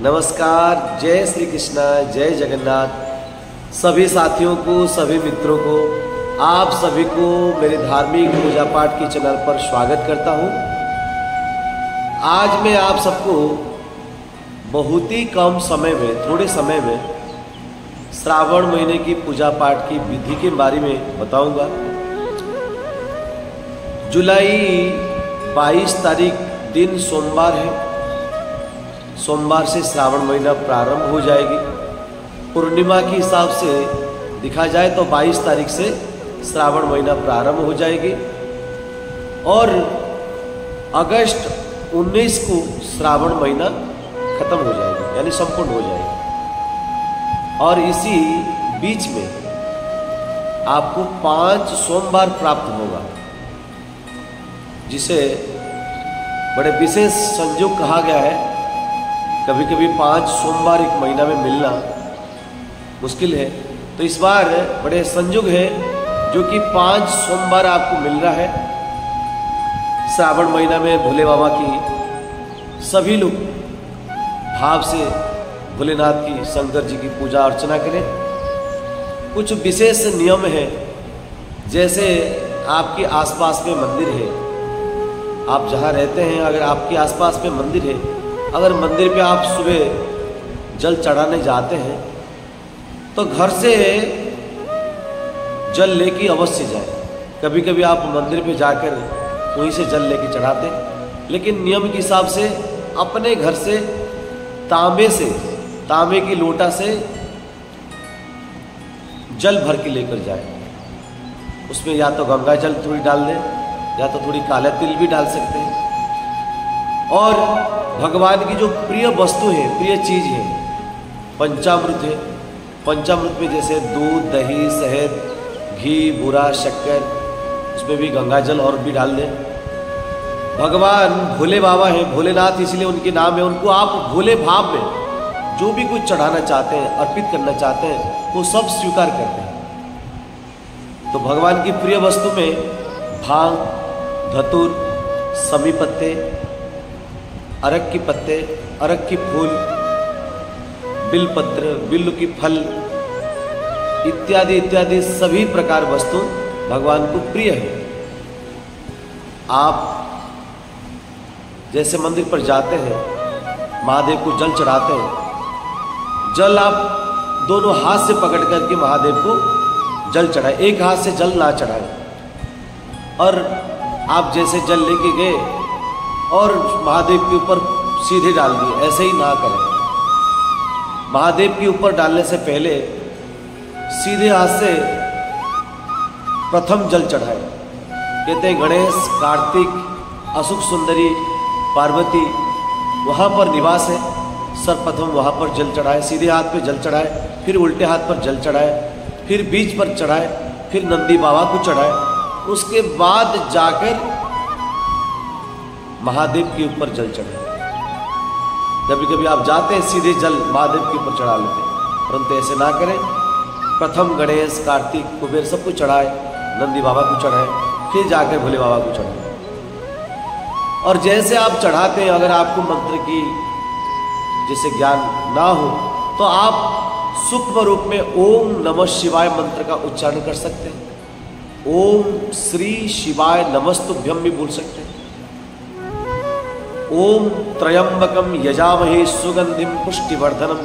नमस्कार, जय श्री कृष्णा, जय जगन्नाथ। सभी साथियों को, सभी मित्रों को, आप सभी को मेरे धार्मिक पूजा पाठ के चैनल पर स्वागत करता हूं। आज मैं आप सबको बहुत ही कम समय में, थोड़े समय में श्रावण महीने की पूजा पाठ की विधि के बारे में बताऊंगा। जुलाई 22 तारीख दिन सोमवार है। सोमवार से श्रावण महीना प्रारंभ हो जाएगी। पूर्णिमा के हिसाब से देखा जाए तो 22 तारीख से श्रावण महीना प्रारंभ हो जाएगी और अगस्त 19 को श्रावण महीना खत्म हो जाएगी, यानी संपूर्ण हो जाएगी। और इसी बीच में आपको 5 सोमवार प्राप्त होगा, जिसे बड़े विशेष संयोग कहा गया है। कभी कभी 5 सोमवार एक महीना में मिलना मुश्किल है, तो इस बार बड़े संयोग है जो कि 5 सोमवार आपको मिल रहा है। श्रावण महीना में भोले बाबा की सभी लोग भाव से भोलेनाथ की, शंकर जी की पूजा अर्चना करें। कुछ विशेष नियम है, जैसे आपके आसपास में मंदिर है, आप जहाँ रहते हैं, अगर आपके आसपास में मंदिर है, अगर मंदिर पे आप सुबह जल चढ़ाने जाते हैं तो घर से जल लेके अवश्य जाए। कभी कभी आप मंदिर पे जाकर वहीं से जल लेके चढ़ाते हैं, लेकिन नियम के हिसाब से अपने घर से तांबे की लोटा से जल भर के लेकर जाए। उसमें या तो गंगा जल थोड़ी डाल दें, या तो थोड़ी काला तिल भी डाल सकते हैं। और भगवान की जो प्रिय वस्तु है, प्रिय चीज है, पंचामृत है। पंचामृत में जैसे दूध, दही, शहद, घी, बूरा, शक्कर, उसमें भी गंगा जल और भी डाल दें। भगवान भोले बाबा हैं, भोलेनाथ इसलिए उनके नाम है। उनको आप भोले भाव में जो भी कुछ चढ़ाना चाहते हैं, अर्पित करना चाहते हैं, वो सब स्वीकार करते हैं। तो भगवान की प्रिय वस्तु में भांग, धतूर, समी पत्ते, अरक की पत्ते, अरक की फूल, बिलपत्र, बिल्व की फल इत्यादि इत्यादि सभी प्रकार वस्तु भगवान को प्रिय है। आप जैसे मंदिर पर जाते हैं, महादेव को जल चढ़ाते हैं, जल आप दोनों हाथ से पकड़ करके महादेव को जल चढ़ाए, एक हाथ से जल ना चढ़ाए। और आप जैसे जल लेके गए और महादेव के ऊपर सीधे डाल दिए, ऐसे ही ना करें। महादेव के ऊपर डालने से पहले सीधे हाथ से प्रथम जल चढ़ाए। कहते हैं गणेश, कार्तिक, अशोक सुंदरी, पार्वती वहाँ पर निवास है, सर्वप्रथम वहाँ पर जल चढ़ाए। सीधे हाथ पे जल चढ़ाए, फिर उल्टे हाथ पर जल चढ़ाए, फिर बीच पर चढ़ाए, फिर नंदी बाबा को चढ़ाए। उसके बाद जाकर महादेव के ऊपर जल चढ़ाए। कभी कभी आप जाते हैं सीधे जल महादेव के ऊपर चढ़ा लेते हैं, परंतु ऐसे ना करें। प्रथम गणेश, कार्तिक, कुबेर सबको चढ़ाए, नंदी बाबा को चढ़ाए, फिर जाकर भोले बाबा को चढ़ाए। और जैसे आप चढ़ाते हैं, अगर आपको मंत्र की जैसे ज्ञान ना हो तो आप सूक्ष्म रूप में ओम नमः शिवाय मंत्र का उच्चारण कर सकते हैं। ओम श्री शिवाय नमस्तुभ्यम भी बोल सकते हैं। ओम त्रयंबकम यजामहे सुगंधिम पुष्टिवर्धनम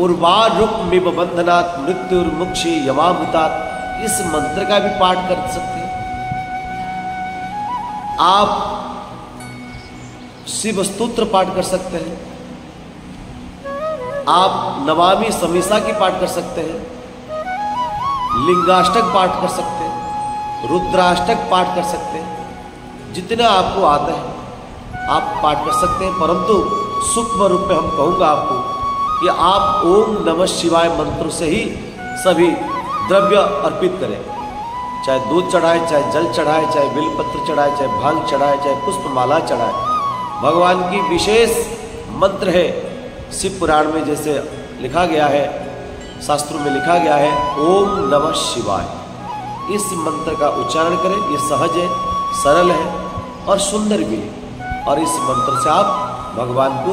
उर्वारुकमिव बंधनात् मृत्युर्मुक्षि यमामृतात्, इस मंत्र का भी पाठ कर सकते हैं। आप शिव स्तोत्र पाठ कर सकते हैं। आप नमामि समीसा की पाठ कर सकते हैं, लिंगाष्टक पाठ कर सकते हैं, रुद्राष्टक पाठ कर सकते हैं। जितना आपको आता है आप पाठ कर सकते हैं, परंतु सूक्ष्म रूप में हम कहूँगा आपको कि आप ओम नमः शिवाय मंत्र से ही सभी द्रव्य अर्पित करें। चाहे दूध चढ़ाए, चाहे जल चढ़ाए, चाहे बिलपत्र चढ़ाए, चाहे भांग चढ़ाए, चाहे पुष्पमाला चढ़ाए। भगवान की विशेष मंत्र है। शिव पुराण में जैसे लिखा गया है, शास्त्रों में लिखा गया है, ओम नमः शिवाय। इस मंत्र का उच्चारण करें। ये सहज है, सरल है और सुंदर भी है। और इस मंत्र से आप भगवान को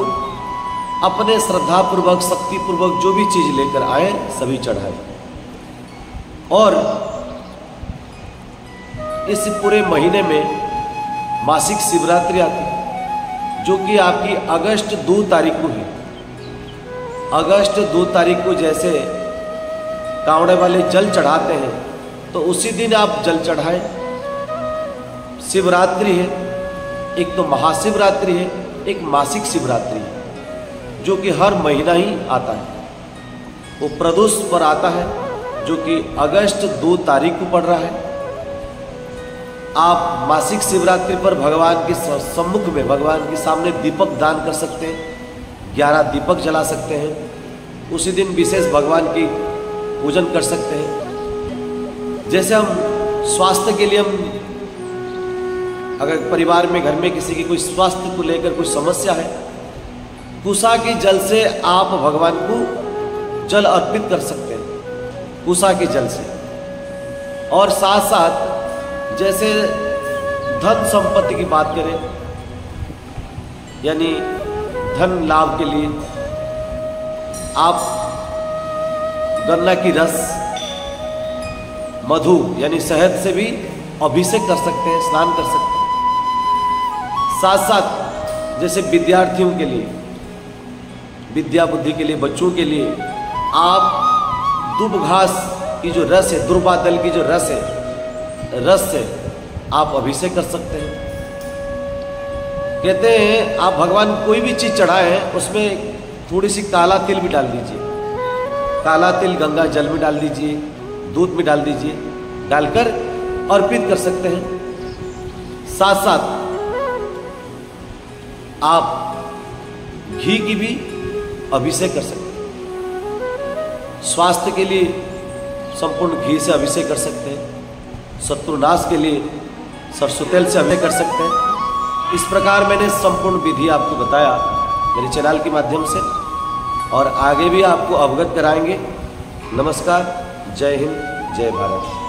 अपने श्रद्धापूर्वक शक्तिपूर्वक जो भी चीज़ लेकर आए सभी चढ़ाए। और इस पूरे महीने में मासिक शिवरात्रि आती है, जो कि आपकी अगस्त 2 तारीख को है। अगस्त 2 तारीख को जैसे कांवड़े वाले जल चढ़ाते हैं, तो उसी दिन आप जल चढ़ाएं। शिवरात्रि है, एक तो महाशिवरात्रि है, एक मासिक शिवरात्रि है, जो कि हर महीना ही आता है। वो प्रदोष पर आता है, जो कि अगस्त 2 तारीख को पड़ रहा है। आप मासिक शिवरात्रि पर भगवान के सम्मुख में, भगवान के सामने दीपक दान कर सकते हैं, 11 दीपक जला सकते हैं। उसी दिन विशेष भगवान की पूजन कर सकते हैं। जैसे हम स्वास्थ्य के लिए, हम अगर परिवार में, घर में किसी की कोई स्वास्थ्य को लेकर कोई समस्या है, कुशा के जल से आप भगवान को जल अर्पित कर सकते हैं, कुशा के जल से। और साथ साथ जैसे धन संपत्ति की बात करें, यानी धन लाभ के लिए आप गन्ना की रस, मधु यानी शहद से भी अभिषेक कर सकते हैं, स्नान कर सकते हैं। साथ साथ जैसे विद्यार्थियों के लिए, विद्या बुद्धि के लिए, बच्चों के लिए आप दुब घास की जो रस है, दुर्वा दल की जो रस है, रस से आप अभिषेक कर सकते हैं। कहते हैं आप भगवान कोई भी चीज़ चढ़ाएं, उसमें थोड़ी सी काला तिल भी डाल दीजिए। काला तिल गंगा जल में डाल दीजिए, दूध में डाल दीजिए, डालकर अर्पित कर सकते हैं। साथ साथ आप घी की भी अभिषेक कर सकते हैं। स्वास्थ्य के लिए संपूर्ण घी से अभिषेक कर सकते हैं। शत्रुनाश के लिए सरसों तेल से अभिषेक कर सकते हैं। इस प्रकार मैंने संपूर्ण विधि आपको बताया मेरे चैनल के माध्यम से, और आगे भी आपको अवगत कराएंगे। नमस्कार, जय हिंद, जय भारत।